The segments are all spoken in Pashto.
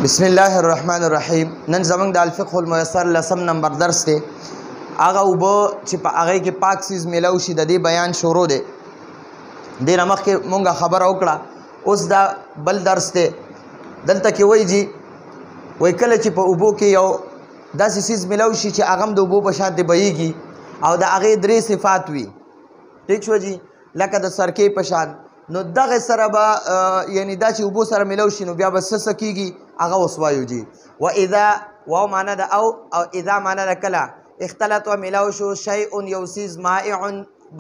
بسم الله الرحمن الرحیم. نن زمنګ د الفقه الميسر لسم نمبر درس دی. هغه وبو چې په هغه کې پاک سیز ملو شي د دې بیان شروع دی. د نمخ کې مونږه خبره وکړه. اوس دا بل درس دی. دلته کې وایي جی وای کله چې په اوبو کې یو داسې سیز ملو شي چې هغه د اوبو په شان دی بهیږي او د هغې درې صفات وي. ټیک شو جی؟ لکه د سرکې په شان. نو دغه سره به یعنی دا چې اوبو سره ملو شي نو بیا به څه کېږي هغه اوس وایو جی. و اذا واو معنا د او اذا معنا د کله اختلط و ملاو شو شیء یو سیز مائع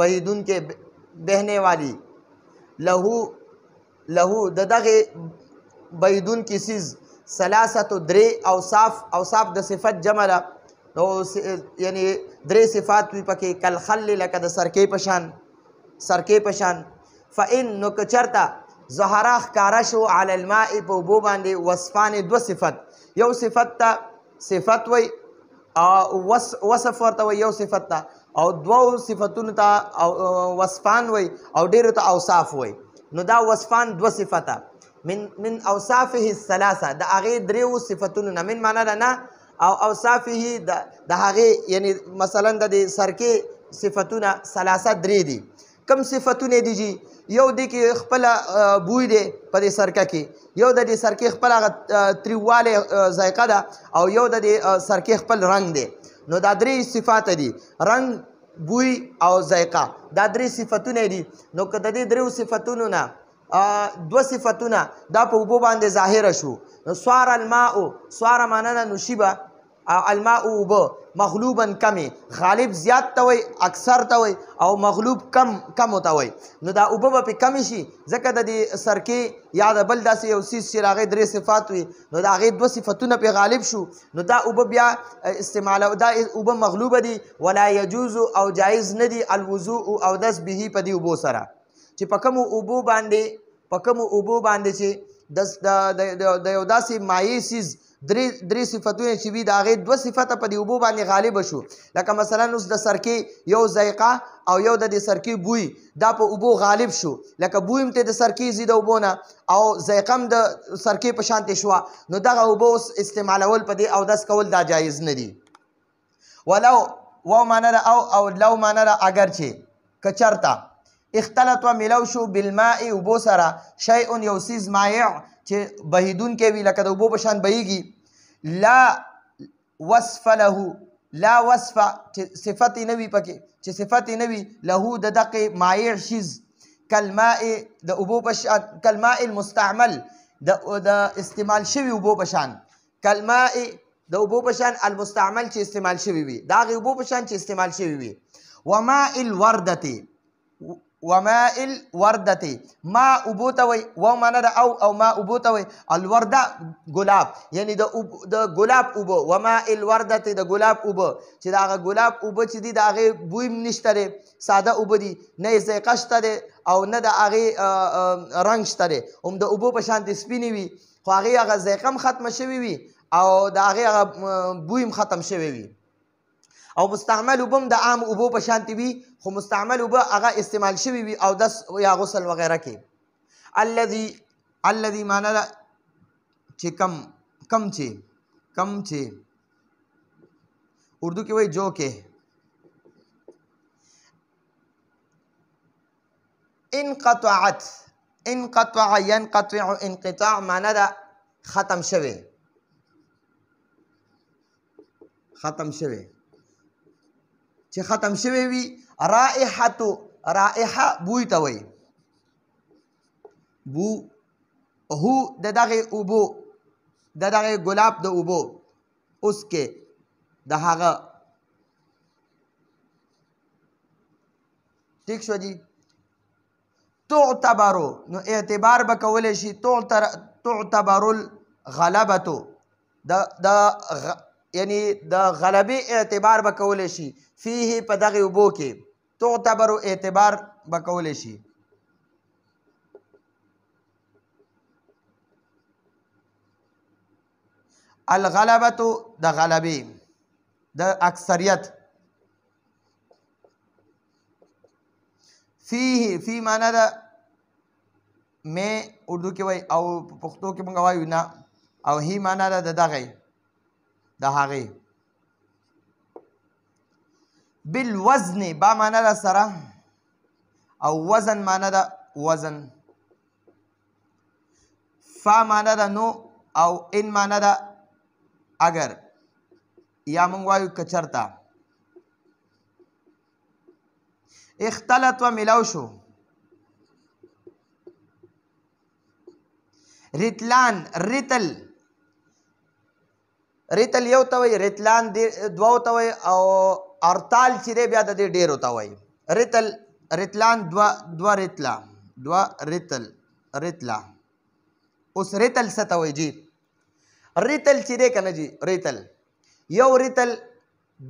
بهیدون کې بهنے والی له د دغه بهیدون کې سیز ثلاثه درې اوصاف د صفت جمع ده. نو یعنی درې صفات وي پکې کل خل لکه د سرکې په شان فإن نو که چرته ظهره ښکاره شو علی الماء په اوبو باندې وصفان دو صفت. یو صفت ته صفت وی وصف ورته وی یو صفت ته او دوو صفتونو ته وصفان وی او ډیرو ته اوصاف وی. نو دا وصفان دو صفته من اوصافه الثلاثه د هغې دریو صفتونو نه. من معنا ده نه او اوصافه د هغې یعنی مثلا د دې سرکې صفتونه ثلاثه درې دي. کم صفتونه دي جی؟ یو دی کې خپل بوی دی په دې سرکه کې، یو د دې سرکې خپل هغه تریوالی ذایقه ده او یو د دې سرکې خپل رنګ دی. نو دا درې صفات دي، رنګ، بوی او ذایقه. دا درې صفتونه دي. نو که د دې دریو صفتونو نه دو صفتونه دا په اوبو باندې ظاهره شو نو سوار الماء، سوار معنا نه نشیبه الماء اوبه مغلوبا کمی، غالب زیات ته وی، اکثر ته وی او مغلوب کم ته وی. نو دا اوبه به پې کمی شي ځکه د دې سرکې یا د بل داسې یو څیز چې د هغې درې صفات وي نو د هغې دوه صفتونه پې غالب شو نو دا اوبه بیا استعمالو دا اوبه مغلوبه دي. ولا یجوز او جایز نه دي الوضوء اودس به په دې اوبو سره چې په کومو اوبو باندې چې د یو داسې مایع څیز درې صفتونه چې وي د هغې دوه صفته په دې اوبو باندې غالبه شو. لکه مثلا اوس د سرکې یو ذایقه او یو د دې سرکې بوی دا په اوبو غالب شو. لکه بوی هم ته د سرکې ځي د اوبو نه او ذایقه هم د سرکې په شانتې شوه نو دغه اوبه اوس استعمالول په دې اودس کول دا جایز نه دي. ولو واو معنا ده او لو معنا ده اگر چې که چرته اختلط و ملو شو بالماء اوبو سره شیء یو څیز مایع چې بهیدون کې وي لکه د اوبو په شان بهیږي. لا وصف له، لا وصف چې صفت نه وي پکې، چې صفت نه وي له د دقې مایع شیز کالماء د اوبو په شان، کالماء المستعمل د استعمال شوي اوبو په شان، کالماء د اوبو په شان المستعمل چې استعمال شوي وي، د هغې اوبو په شان چې استعمال شوي وي. وماء الوردة، وماء الوردة ما اوبو ته وی، و معنا ده او ما اوبو ته وی، الورده ګلاب یعنی د ګلاب اوبه. وماء الوردة د ګلاب اوبه چې د هغه ګلاب اوبه چې دي د هغې بوی هم نشته دی، ساده اوبه دي، نه یې ذایقه شته دی او نه د هغې رنګ شته دی، هم د اوبو په شانتې سپینې وي خو هغې هغه ذایقه هم ختمه شوې وي او د هغې هغه بوی هم ختم شوی وي. او مستعمل اوبه هم د عام اوبو په شانتې وي خو مستعمل اوبه هغه استعمال شوي وي او دس یا غسل وغیره کې. الذي معنا ده چې کم چې اردو کې وایي جو کې. انقطع ينقطع انقطاع معنا ده ختم شوی، چې ختم شوی وي. رائحه بوی ته وایي، بو هو د دغې اوبو د دغې ګلاب د اوبو اوس کې د هغه ټیک شو جی. تعتبرو نو اعتبار به کولی شي، تعتبر الغلبتو یعنی د غلبې اعتبار به کولی شي فيه په دغې اوبو کې، تعتبر اعتبار به کولی شي. الغلبتو د غلبې د اکثریت فيه فی معنا ده میں اردو کې وای او پښتو کې موږ وایو نه او هی معنا ده د دغې د هغې. بالوزن با معنا ده سره او وزن معنا ده وزن. فا معنا ده نو او ان معنا ده اگر یا موږ وایو که چرته. اختلط و ملاو شو. رتلان رتل رتل یو ته وایي، رتلان دوو ته وایي او ارتال چې دی بیا د دې ډېرو ته وایي. رتل رتلان دوه رتله دوه رتل رتله. اوس رتل څه ته وایي جی؟ رتل چې دی که نه جی رتل یو رتل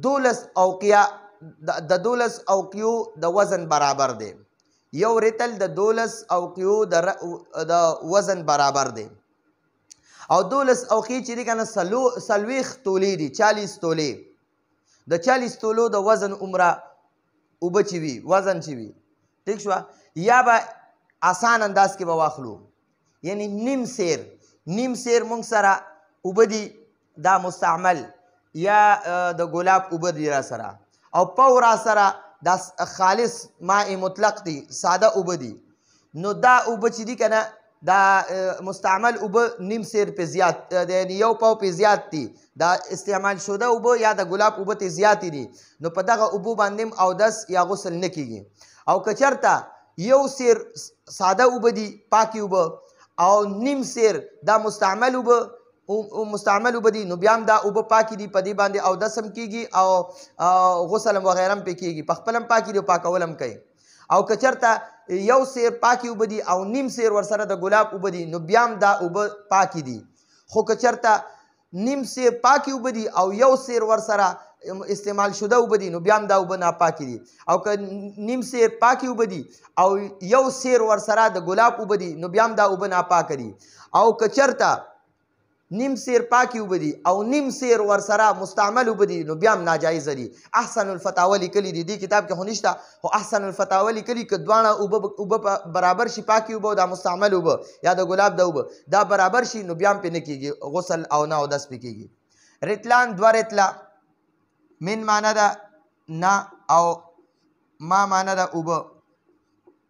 12 اوقیه د 12 اوقیو د وزن برابر دی. یو رتل د 12 اوقیو د وزن برابر دی او 12 اوقی چې دی که نه 40 تولې دي 40 تولې. د 40 تولو د وزن عمره اوبه چې وي وزن چې وي ټیک شوه. یا به آسان انداز کې به واخلو یعنی نیم سیر مونږ سره اوبه دي دا مستعمل یا د ګلاب اوبه دي را سره او پو را سره دا خالص ماء مطلق دي ساده اوبه دي. نو دا اوبه چې دي که نه دا مستعمل اوبه نیم سیر پې زیات یعنی یو پاو پې زیات دي. دا استعمال شده اوبه یا د ګلاب اوبه ته زیاتې دي. نو په دغه اوبو باندې اودس یا غسل نه کیږي. او که چېرته یو سیر ساده اوبه دي پاکې اوبه او نیم سیر دا مستعمل اوبه دي نو بیا هم دا اوبه پاکې دي په دې باندې اودس هم کیږي او غسل هم وغیره هم پې کیږي. په خپل هم پاکې دي او پاکول هم کوي. او که چېرته یو سیر پاکې اوبه دي او نیم سیر ورسره د ګلاب اوبه دي نو بیا هم دا اوبه پاکې دي. خو که چېرته نیم سیر پاکې اوبه دي او یو سیر ورسره استعمال شده اوبه دي نو بیا هم دا اوبه ناپاکې دي. او که نیم سیر پاکې اوبه دي او یو سیر ورسره د ګلاب اوبه دي نو بیا هم دا اوبه ناپاکه دي. او که چېرته نیم سیر پاکې اوبه دي او نیم سیر ورسره مستعمل اوبه دي نو بیا هم ناجایزه دي. احسن الفتاوی لیکلي دي دې کتاب کې خو نشته خو احسن الفتاوی لیکلي که دواړه اوبه برابر شي پاکې اوبه او دا مستعمل اوبه یا د ګلاب د اوبه دا برابر شي نو بیا هم پې نه کېږي غسل او نه اودس پې کېږي. رتلان دوه رتله من معنا ده نه او ما معنا ده اوبه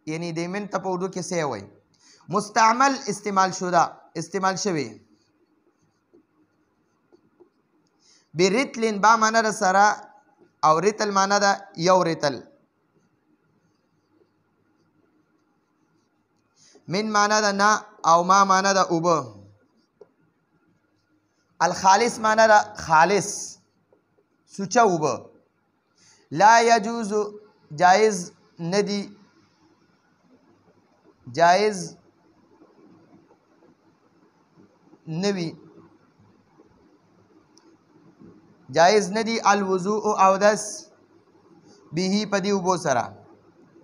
یعنی د من ته په اردو کې څه وایي. مستعمل استعمال شده استعمال شوی. برتلن با معنا ده سره او رتل معنا ده یو رتل. من معنا ده نه او ما معنا ده اوبه. الخالص معنا ده خالص سوچه اوبه. لا یجوز جایز ندی جایز نوی جایز ندی الوضوء اودس به پدی اوبو سره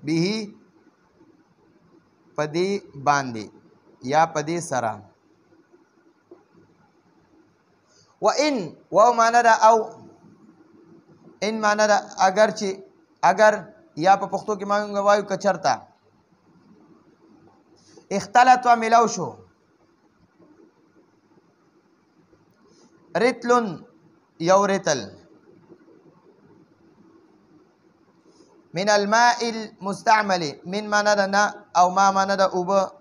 به پدی باندې یا پدی سره. و ان و معنا ده او ان معنا ده اگر چې اگر یا په پښتو کې مونږ وایو که چېرته اختلط و ملاو شو. رتلن یو رتل من الماء المستعمل من معنا ده نه او ما معنا ده اوبه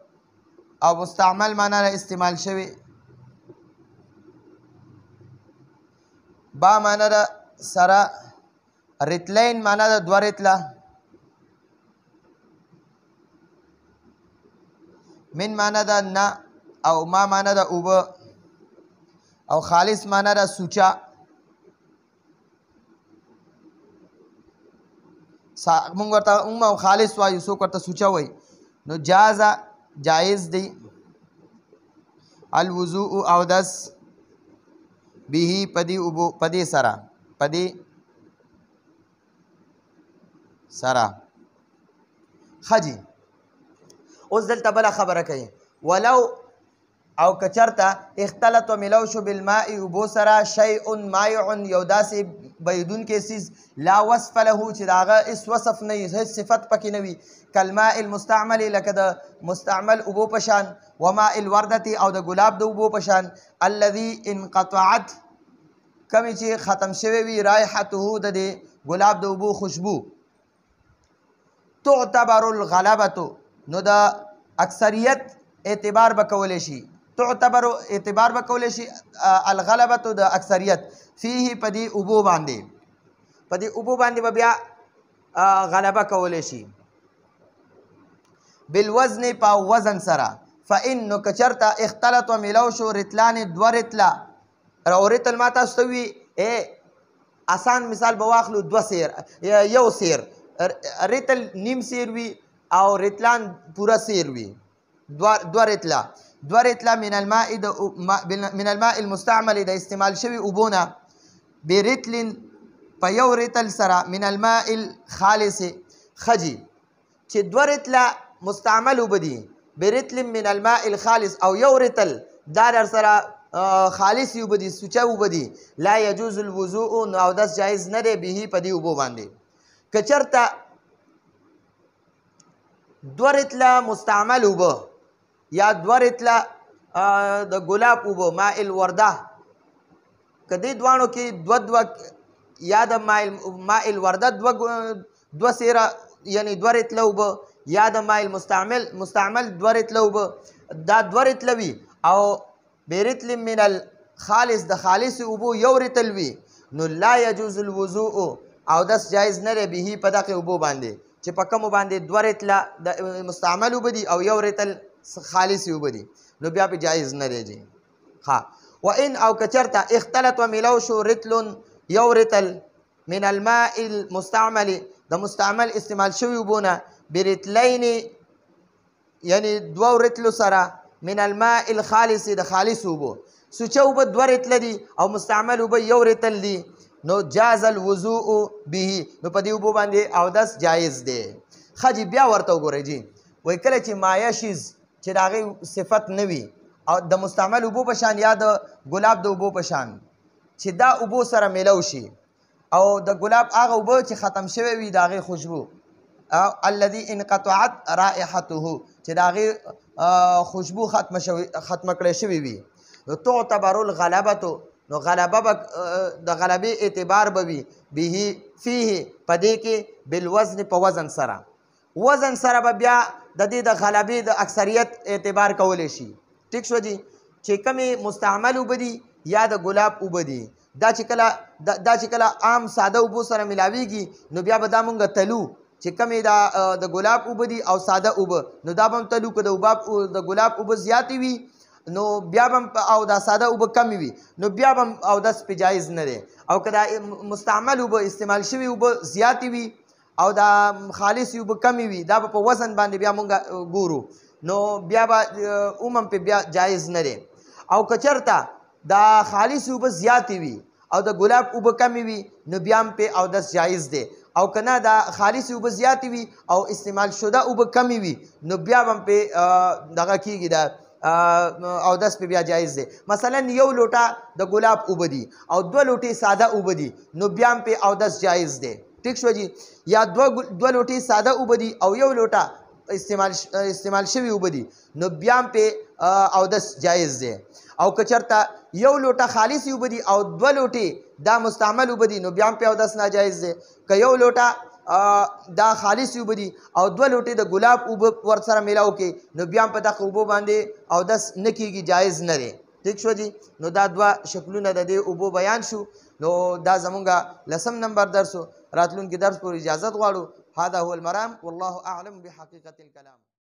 او مستعمل معنا ده استعمال شوی. با معنا ده سره. رتلین معنا ده دوه رتله. من معنا ده نه او ما معنا ده اوبه او خالص معنا ده سوچه. مونږ ورته خالص وایو څوک ورته سوچه وایي. نو جایز دی الوضوء اودس به پدی اوبو پدی سره پدی سره. خجی اوس دلته بله خبره کوي. ولو او که چېرته اختلط و ملو شو بالماء اوبو سره شیء مایع یو داسې بهیدونکی څیز لا وصف له چې د هغه هېڅ وصف نه وي هېڅ صفت پکې نه وي کالماء المستعمل لکه د مستعمل اوبو په شان وماء الوردة او د ګلاب د اوبو په شان الذي انقطعت کمې چې ختم شوی وي رایحته د دې ګلاب د اوبو خوشبو تعتبر الغلبة نو د اکثریت اعتبار به کولی شي تعتبر اعتبار به کولی شي الغلبة د اکثریت فيه په دې اوبو باندې به بیا غلبه کولی شي بالوزن په وزن سره فإن نو که چېرته اختلط و میلاو شو رتلان دوه رتله او رتل ما تاسو ته وي آسان مثال به واخلو یو سیر رتل نیم سیر وي او رتلان پوره سیر وي دوه رتله من الماء المستعمل د استعمال شوي اوبونه برتل په یو رتل سره من الماء الخالص خجي چې دوه رتله مستعمل اوبه دي برتل من الماء الخالص او یو رتل دا در سره خالص اوبه دي سوچه اوبه دي لا يجوز الوضوء نو اودس جایز نه دی به په دې اوبو باندې که چېرته دوه رتله مستعمل اوبه یا دوه رتله د ګلاب اوبه ماء الورده که دې دواړو کې دوه یا د ماء الورده دوه سیره یعنی دوه رتله اوبه یا د ماء مستعمل دوه رتله اوبه دا دوه رتله وي او برتل من الخالص د خالص اوبو یو رتل وي نو لا يجوز الوضوء اودس جایز نه دی به په دغه اوبو باندې چې په کومو باندې دوه رتله د مستعمل اوبه دي او یو رتل خالص اوبه دي نو بیا په جایز نه دی ها وان او که چېرته اختلط و میلاو شو رتل یو رتل من الماء المستعمل د مستعمل استعمال شوي اوبونه برتلین یعنی دوه رتلو سره من الماء الخالص د خالص اوبو سوچه اوبه دوه رتله دي او مستعمل اوبه یو رتل دي نو جاز الوضوء به نو په دې اوبو باندې اودس جایز دی خجي بیا ورته وګورئ جی وایي کله چې مایه شیز چې د هغې صفت نه وي او د مستعمل اوبو په شان یا د ګلاب د اوبو په شان چې دا اوبو سره میلو شي او د ګلاب هغه اوبه چې ختم شوی وي د هغې خوشبو الذي انقطعت رائحته چې د هغې خوشبو ختمه کړی شوي وي نو تعتبر الغلبة نو غلبه به د غلبې اعتبار به وي به فيه په دې کې بالوزن په وزن سره به بیا د دې د غلبې د اکثریت اعتبار کولی شي ټیک شو جي چې کومې مستعمل اوبه دي یا د ګلاب اوبه دي دا چې کله عام ساده اوبو سره ملاویږي نو بیا به دا مونږ تلو چې کمې د ګلاب اوبه دي او ساده اوبه نو دا به هم تلو که د ګلاب اوبه زیاتې وي نو بیا به او دا ساده اوبه کمې وي نو بیا به هم اودس پې جایز نه دی او که دا مستعمل اوبه استعمال شوي اوبه زیاتې وي او دا خالص اوبه کمې وي دا به په وزن باندې بیا مونږ ګورو نو بیا به عموما پې بیا جایز نه دی او که چېرته دا خالص اوبه زیاتې وي او د ګلاب اوبه کمې وي نو بیا هم پې اودس جایز دی او که نه دا خالص اوبه زیاتې وي او استعمال شده اوبه کمې وي نو بیا به هم پې دغه کېږي دا اودس پې بیا جایز دی مثلا یو لوټه د ګلاب اوبه دي او دوه لوټې ساده اوبه دي نو بیا هم پې اودس جایز دی ټیک شو جي یا دوه لوټې ساده اوبه دي او یو لوټه استعمال شوي اوبه دي نو بیا هم پې اودس جایز دی او که چېرته یو لوټه خالص اوبه دي او دوه لوټې دا مستعمل اوبه دي نو بیا هم پې اودس ناجایز دی که یو لوټه دا خالص اوبه دي او دوه لوټې د ګلاب اوبه ورسره میلاو کې نو بیا هم په دغه اوبو باندې اودس نه کېږي جایز نه دی ټیک شو جي نو دا دوه شکلونه د دې اوبو بیان شو نو دا زمونږ 10 نمبر درس راتلونکي درس پورې اجازت غواړو هذا هو المرام والله اعلم بحقيقة الكلام